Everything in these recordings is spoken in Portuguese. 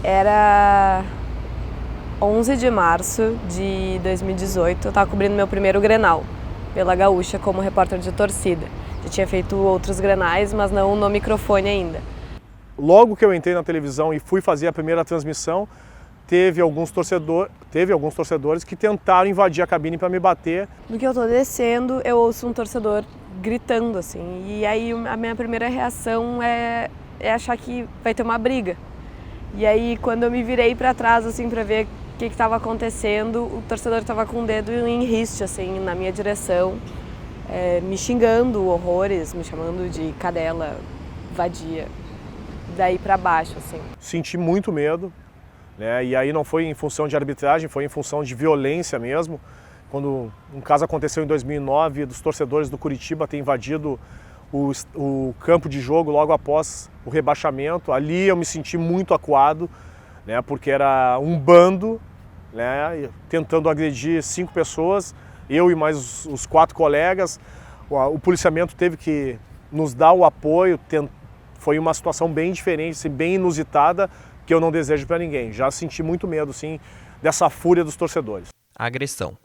Era 11 de março de 2018, eu estava cobrindo meu primeiro Grenal pela Gaúcha como repórter de torcida. Já tinha feito outros Grenais, mas não no microfone ainda. Logo que eu entrei na televisão e fui fazer a primeira transmissão, teve alguns torcedores que tentaram invadir a cabine para me bater. No que eu tô descendo, eu ouço um torcedor gritando assim, e aí a minha primeira reação é achar que vai ter uma briga. E aí quando eu me virei para trás assim para ver o que estava acontecendo, o torcedor estava com o dedo em riste assim na minha direção, me xingando horrores, me chamando de cadela, vadia, daí para baixo assim. Senti muito medo, né? E aí não foi em função de arbitragem, foi em função de violência mesmo. Quando um caso aconteceu em 2009, dos torcedores do Curitiba ter invadido o campo de jogo logo após o rebaixamento, ali eu me senti muito acuado, né? Porque era um bando, né? Tentando agredir 5 pessoas, eu e mais os 4 colegas. O policiamento teve que nos dar o apoio, foi uma situação bem diferente, bem inusitada, que eu não desejo para ninguém. Já senti muito medo, sim, dessa fúria dos torcedores. Agressão.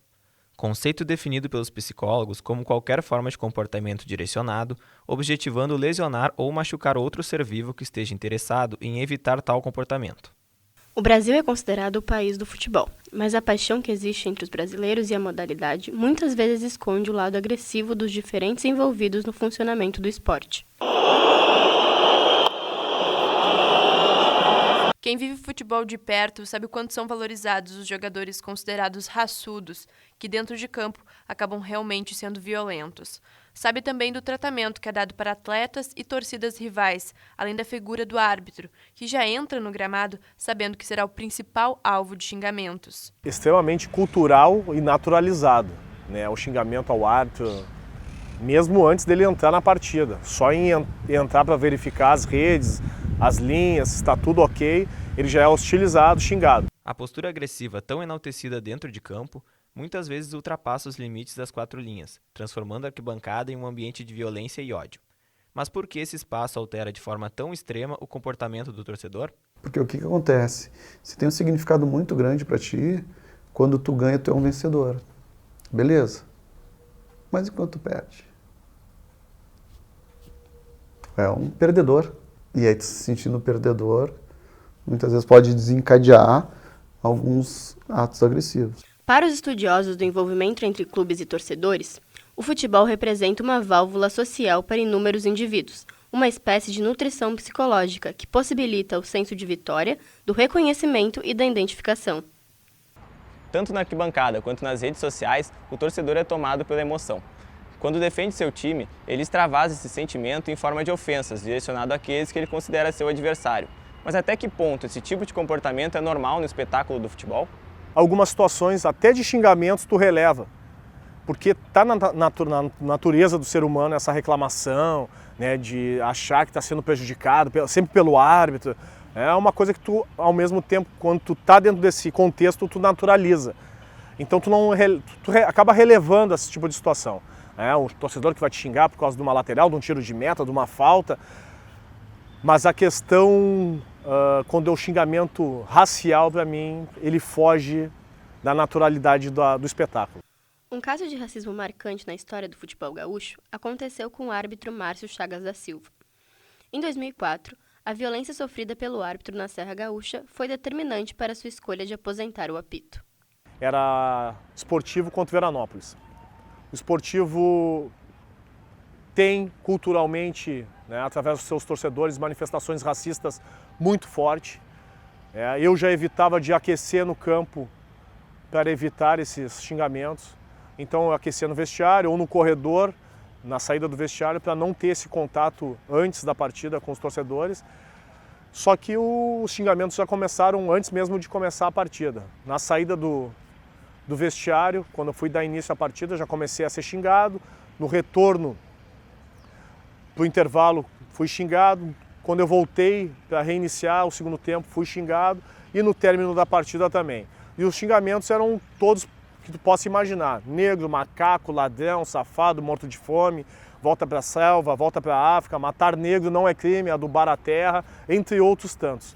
Conceito definido pelos psicólogos como qualquer forma de comportamento direcionado, objetivando lesionar ou machucar outro ser vivo que esteja interessado em evitar tal comportamento. O Brasil é considerado o país do futebol, mas a paixão que existe entre os brasileiros e a modalidade muitas vezes esconde o lado agressivo dos diferentes envolvidos no funcionamento do esporte. Quem vive futebol de perto sabe o quanto são valorizados os jogadores considerados raçudos, que dentro de campo acabam realmente sendo violentos. Sabe também do tratamento que é dado para atletas e torcidas rivais, além da figura do árbitro, que já entra no gramado sabendo que será o principal alvo de xingamentos. Extremamente cultural e naturalizado, né? O xingamento ao árbitro, mesmo antes dele entrar na partida. Só em entrar para verificar as redes, as linhas, se está tudo ok, ele já é hostilizado, xingado. A postura agressiva tão enaltecida dentro de campo muitas vezes ultrapassa os limites das 4 linhas, transformando a arquibancada em um ambiente de violência e ódio. Mas por que esse espaço altera de forma tão extrema o comportamento do torcedor? Porque o que acontece? Se tem um significado muito grande para ti, quando tu ganha, tu é um vencedor. Beleza. Mas enquanto tu perde? Tu é um perdedor. E aí, se sentindo perdedor, muitas vezes pode desencadear alguns atos agressivos. Para os estudiosos do envolvimento entre clubes e torcedores, o futebol representa uma válvula social para inúmeros indivíduos, uma espécie de nutrição psicológica que possibilita o senso de vitória, do reconhecimento e da identificação. Tanto na arquibancada quanto nas redes sociais, o torcedor é tomado pela emoção. Quando defende seu time, ele extravasa esse sentimento em forma de ofensas, direcionado àqueles que ele considera seu adversário. Mas até que ponto esse tipo de comportamento é normal no espetáculo do futebol? Algumas situações, até de xingamentos, tu releva. Porque está na natureza do ser humano essa reclamação, né, de achar que está sendo prejudicado, sempre pelo árbitro. É uma coisa que tu, ao mesmo tempo, quando tu está dentro desse contexto, tu naturaliza. Então tu acaba relevando esse tipo de situação. Um torcedor que vai te xingar por causa de uma lateral, de um tiro de meta, de uma falta. Mas a questão, quando é o xingamento racial, para mim, ele foge da naturalidade do espetáculo. Um caso de racismo marcante na história do futebol gaúcho aconteceu com o árbitro Márcio Chagas da Silva. Em 2004, a violência sofrida pelo árbitro na Serra Gaúcha foi determinante para sua escolha de aposentar o apito. Era Esportivo contra Veranópolis. O Esportivo tem culturalmente, né, através dos seus torcedores, manifestações racistas muito fortes. Eu já evitava de aquecer no campo para evitar esses xingamentos. Então eu aquecia no vestiário ou no corredor, na saída do vestiário, para não ter esse contato antes da partida com os torcedores. Só que os xingamentos já começaram antes mesmo de começar a partida. Na saída do vestiário, quando eu fui dar início à partida, já comecei a ser xingado. No retorno para o intervalo, fui xingado. Quando eu voltei para reiniciar o segundo tempo, fui xingado. E no término da partida também. E os xingamentos eram todos que tu possa imaginar. Negro, macaco, ladrão, safado, morto de fome, volta para a selva, volta para a África, matar negro não é crime, adubar a terra, entre outros tantos.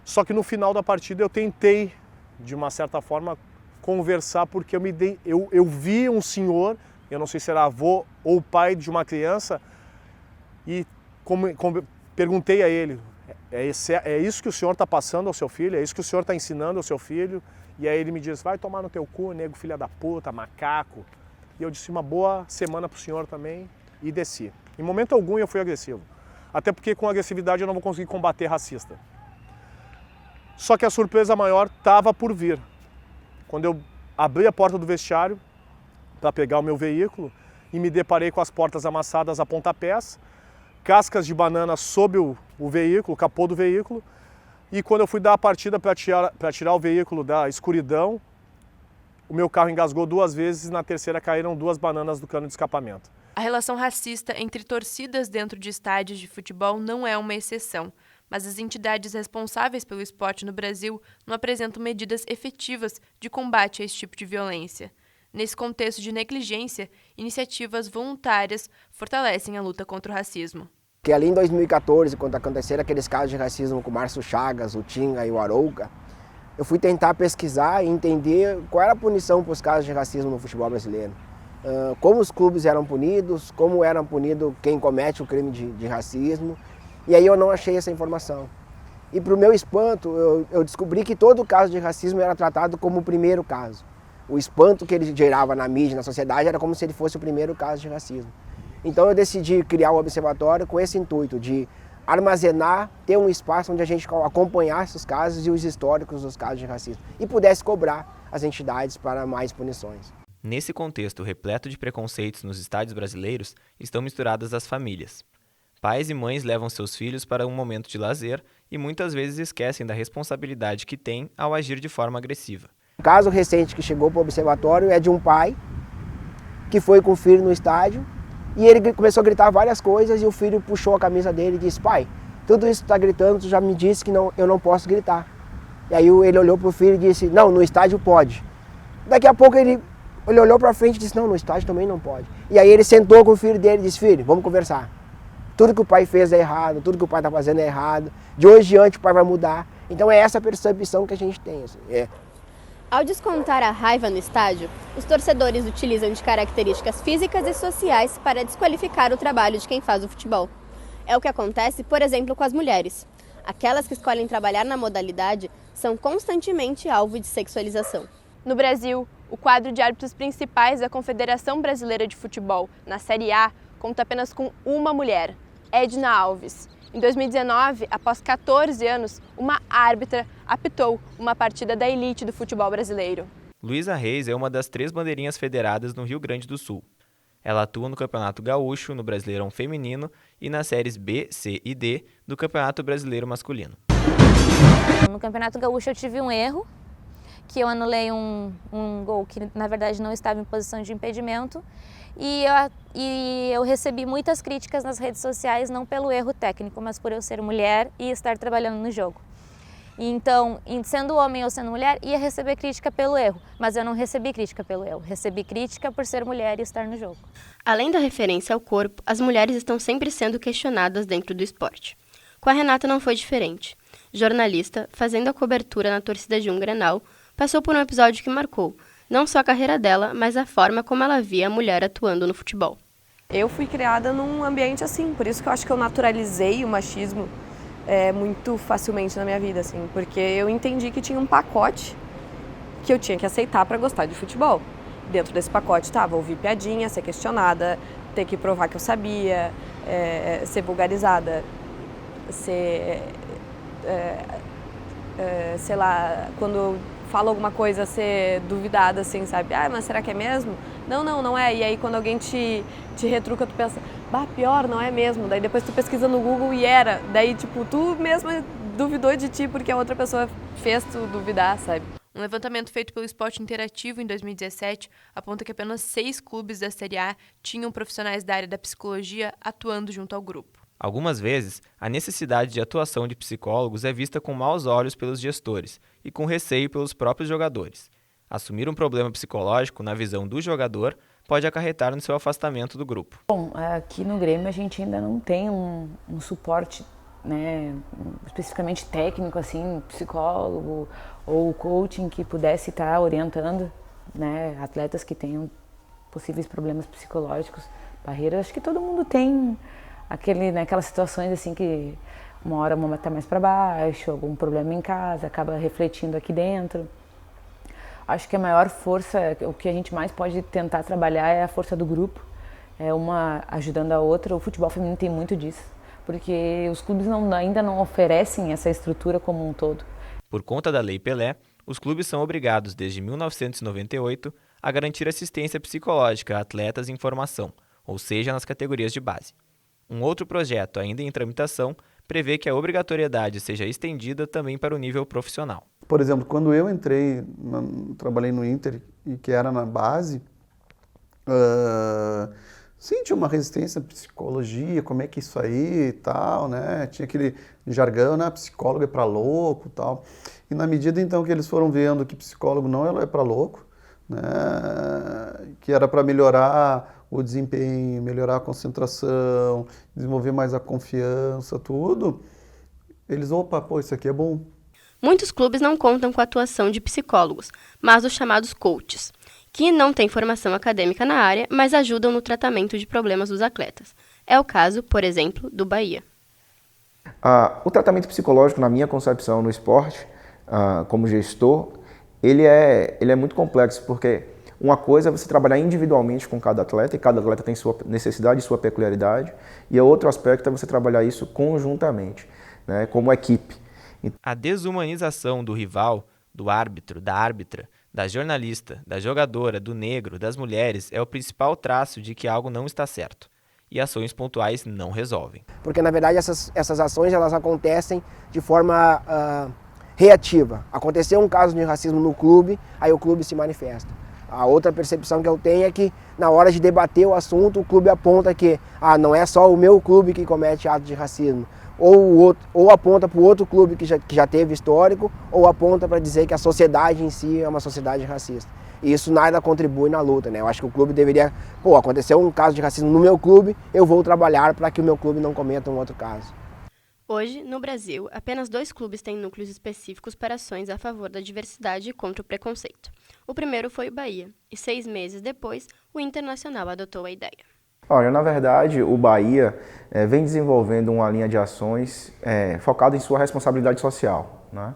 Só que no final da partida eu tentei, de uma certa forma, conversar, porque eu vi um senhor, eu não sei se era avô ou pai de uma criança, e perguntei a ele, é isso que o senhor está passando ao seu filho? É isso que o senhor está ensinando ao seu filho? E aí ele me disse, vai tomar no teu cu, nego filha da puta, macaco. E eu disse, uma boa semana pro senhor também, e desci. Em momento algum eu fui agressivo. Até porque com agressividade eu não vou conseguir combater racista. Só que a surpresa maior estava por vir. Quando eu abri a porta do vestiário para pegar o meu veículo e me deparei com as portas amassadas a pontapés, cascas de banana sob o veículo, o capô do veículo, e quando eu fui dar a partida para tirar o veículo da escuridão, o meu carro engasgou 2 vezes e na terceira caíram 2 bananas do cano de escapamento. A relação racista entre torcidas dentro de estádios de futebol não é uma exceção, mas as entidades responsáveis pelo esporte no Brasil não apresentam medidas efetivas de combate a esse tipo de violência. Nesse contexto de negligência, iniciativas voluntárias fortalecem a luta contra o racismo. Que ali em 2014, quando aconteceram aqueles casos de racismo com o Márcio Chagas, o Tinga e o Arouca, eu fui tentar pesquisar e entender qual era a punição para os casos de racismo no futebol brasileiro. Como os clubes eram punidos, como era punido quem comete o crime de racismo. E aí eu não achei essa informação. E para o meu espanto, eu descobri que todo caso de racismo era tratado como o primeiro caso. O espanto que ele gerava na mídia, na sociedade, era como se ele fosse o primeiro caso de racismo. Então eu decidi criar um observatório com esse intuito de armazenar, ter um espaço onde a gente acompanhasse os casos e os históricos dos casos de racismo e pudesse cobrar as entidades para mais punições. Nesse contexto repleto de preconceitos nos estádios brasileiros, estão misturadas as famílias. Pais e mães levam seus filhos para um momento de lazer e muitas vezes esquecem da responsabilidade que têm ao agir de forma agressiva. Um caso recente que chegou para o observatório é de um pai que foi com o filho no estádio e ele começou a gritar várias coisas e o filho puxou a camisa dele e disse, pai, tudo isso que está gritando, tu já me disse que eu não posso gritar. E aí ele olhou para o filho e disse, não, no estádio pode. Daqui a pouco ele olhou para frente e disse, não, no estádio também não pode. E aí ele sentou com o filho dele e disse, filho, vamos conversar. Tudo que o pai fez é errado, tudo que o pai está fazendo é errado. De hoje em diante o pai vai mudar. Então é essa percepção que a gente tem. Assim, Ao descontar a raiva no estádio, os torcedores utilizam de características físicas e sociais para desqualificar o trabalho de quem faz o futebol. É o que acontece, por exemplo, com as mulheres. Aquelas que escolhem trabalhar na modalidade são constantemente alvo de sexualização. No Brasil, o quadro de árbitros principais da Confederação Brasileira de Futebol, na Série A, conta apenas com uma mulher, Edna Alves. Em 2019, após 14 anos, uma árbitra apitou uma partida da elite do futebol brasileiro. Luísa Reis é uma das 3 bandeirinhas federadas no Rio Grande do Sul. Ela atua no Campeonato Gaúcho, no Brasileirão Feminino e nas séries B, C e D do Campeonato Brasileiro Masculino. No Campeonato Gaúcho eu tive um erro, que eu anulei um gol que na verdade não estava em posição de impedimento e eu recebi muitas críticas nas redes sociais, não pelo erro técnico, mas por eu ser mulher e estar trabalhando no jogo. Então, sendo homem ou sendo mulher, ia receber crítica pelo erro, mas eu não recebi crítica pelo erro, recebi crítica por ser mulher e estar no jogo. Além da referência ao corpo, as mulheres estão sempre sendo questionadas dentro do esporte. Com a Renata não foi diferente. Jornalista, fazendo a cobertura na torcida de um Grenal, passou por um episódio que marcou, não só a carreira dela, mas a forma como ela via a mulher atuando no futebol. Eu fui criada num ambiente assim, por isso que eu acho que eu naturalizei o machismo muito facilmente na minha vida, assim, porque eu entendi que tinha um pacote que eu tinha que aceitar para gostar de futebol. Dentro desse pacote estava ouvir piadinha, ser questionada, ter que provar que eu sabia, ser vulgarizada, ser, sei lá, quando fala alguma coisa, ser duvidada, assim, sabe? Ah, mas será que é mesmo? Não é. E aí quando alguém te retruca, tu pensa, bah, pior, não é mesmo. Daí depois tu pesquisa no Google e era. Daí, tipo, tu mesma duvidou de ti porque a outra pessoa fez tu duvidar, sabe? Um levantamento feito pelo Esporte Interativo em 2017 aponta que apenas 6 clubes da Série A tinham profissionais da área da psicologia atuando junto ao grupo. Algumas vezes, a necessidade de atuação de psicólogos é vista com maus olhos pelos gestores e com receio pelos próprios jogadores. Assumir um problema psicológico, na visão do jogador, pode acarretar no seu afastamento do grupo. Bom, aqui no Grêmio a gente ainda não tem um suporte né, especificamente técnico, assim, psicólogo ou coaching que pudesse estar orientando, né, atletas que tenham possíveis problemas psicológicos, barreiras. Acho que todo mundo tem aquelas situações assim que uma hora uma está mais para baixo, algum problema em casa, acaba refletindo aqui dentro. Acho que a maior força, o que a gente mais pode tentar trabalhar é a força do grupo, é uma ajudando a outra. O futebol feminino tem muito disso, porque os clubes ainda não oferecem essa estrutura como um todo. Por conta da Lei Pelé, os clubes são obrigados, desde 1998, a garantir assistência psicológica a atletas em formação, ou seja, nas categorias de base. Um outro projeto, ainda em tramitação, prevê que a obrigatoriedade seja estendida também para o nível profissional. Por exemplo, quando eu entrei, trabalhei no Inter, e que era na base, sim, tinha uma resistência à psicologia, como é que isso aí e tal, né? Tinha aquele jargão, né? Psicólogo é para louco e tal. E na medida então que eles foram vendo que psicólogo não é para louco, né? Que era para melhorar o desempenho, melhorar a concentração, desenvolver mais a confiança, tudo, eles, isso aqui é bom. Muitos clubes não contam com a atuação de psicólogos, mas os chamados coaches, que não têm formação acadêmica na área, mas ajudam no tratamento de problemas dos atletas. É o caso, por exemplo, do Bahia. O tratamento psicológico, na minha concepção no esporte, como gestor, ele é muito complexo, porque uma coisa é você trabalhar individualmente com cada atleta, e cada atleta tem sua necessidade e sua peculiaridade, e o outro aspecto é você trabalhar isso conjuntamente, né, como equipe. A desumanização do rival, do árbitro, da árbitra, da jornalista, da jogadora, do negro, das mulheres é o principal traço de que algo não está certo. E ações pontuais não resolvem. Porque, na verdade, essas ações elas acontecem de forma reativa. Aconteceu um caso de racismo no clube, aí o clube se manifesta. A outra percepção que eu tenho é que, na hora de debater o assunto, o clube aponta que não é só o meu clube que comete atos de racismo. Ou aponta para o outro clube que já teve histórico, ou aponta para dizer que a sociedade em si é uma sociedade racista. E isso nada contribui na luta, né? Eu acho que o clube deveria, aconteceu um caso de racismo no meu clube, eu vou trabalhar para que o meu clube não cometa um outro caso. Hoje, no Brasil, apenas 2 clubes têm núcleos específicos para ações a favor da diversidade e contra o preconceito. O primeiro foi o Bahia, e 6 meses depois, o Internacional adotou a ideia. Olha, na verdade, o Bahia vem desenvolvendo uma linha de ações focada em sua responsabilidade social, né?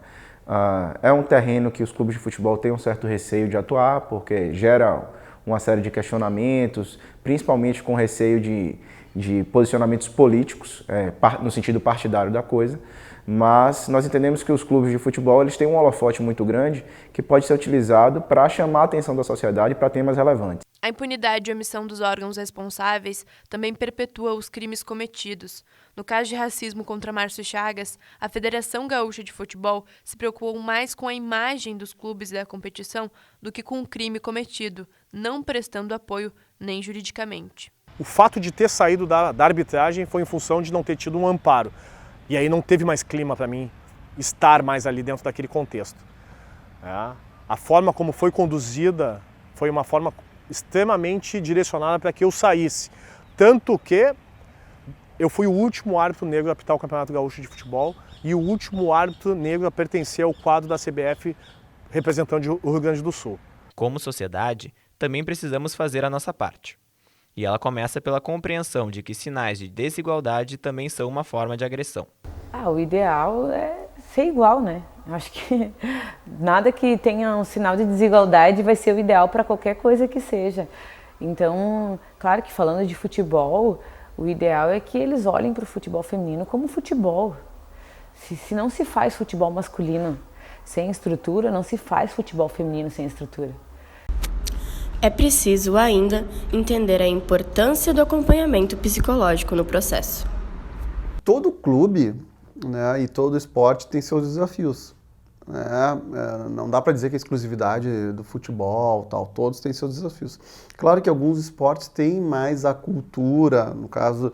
É um terreno que os clubes de futebol têm um certo receio de atuar, porque gera uma série de questionamentos, principalmente com receio de posicionamentos políticos, no sentido partidário da coisa, mas nós entendemos que os clubes de futebol eles têm um holofote muito grande que pode ser utilizado para chamar a atenção da sociedade para temas relevantes. A impunidade e omissão dos órgãos responsáveis também perpetua os crimes cometidos. No caso de racismo contra Márcio Chagas, a Federação Gaúcha de Futebol se preocupou mais com a imagem dos clubes da competição do que com o crime cometido, não prestando apoio nem juridicamente. O fato de ter saído da arbitragem foi em função de não ter tido um amparo. E aí não teve mais clima para mim estar mais ali dentro daquele contexto. A forma como foi conduzida foi uma forma extremamente direcionada para que eu saísse. Tanto que eu fui o último árbitro negro a apitar o Campeonato Gaúcho de Futebol e o último árbitro negro a pertencer ao quadro da CBF representando o Rio Grande do Sul. Como sociedade, também precisamos fazer a nossa parte. E ela começa pela compreensão de que sinais de desigualdade também são uma forma de agressão. O ideal é ser igual, né? Eu acho que nada que tenha um sinal de desigualdade vai ser o ideal para qualquer coisa que seja. Então, claro que falando de futebol, o ideal é que eles olhem para o futebol feminino como futebol. Se não se faz futebol masculino sem estrutura, não se faz futebol feminino sem estrutura. É preciso ainda entender a importância do acompanhamento psicológico no processo. Todo clube, né, e todo esporte tem seus desafios. Não dá para dizer que a exclusividade do futebol, todos têm seus desafios. Claro que alguns esportes têm mais a cultura, no caso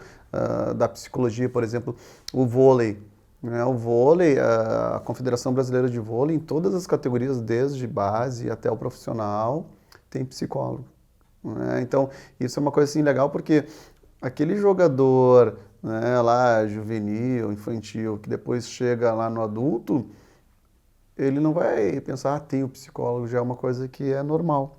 da psicologia, por exemplo, o vôlei. O vôlei, a Confederação Brasileira de Vôlei, em todas as categorias, desde base até o profissional, tem psicólogo. Então, isso é uma coisa assim legal, porque aquele jogador né, lá juvenil, infantil, que depois chega lá no adulto, ele não vai pensar, tem o psicólogo, já é uma coisa que é normal.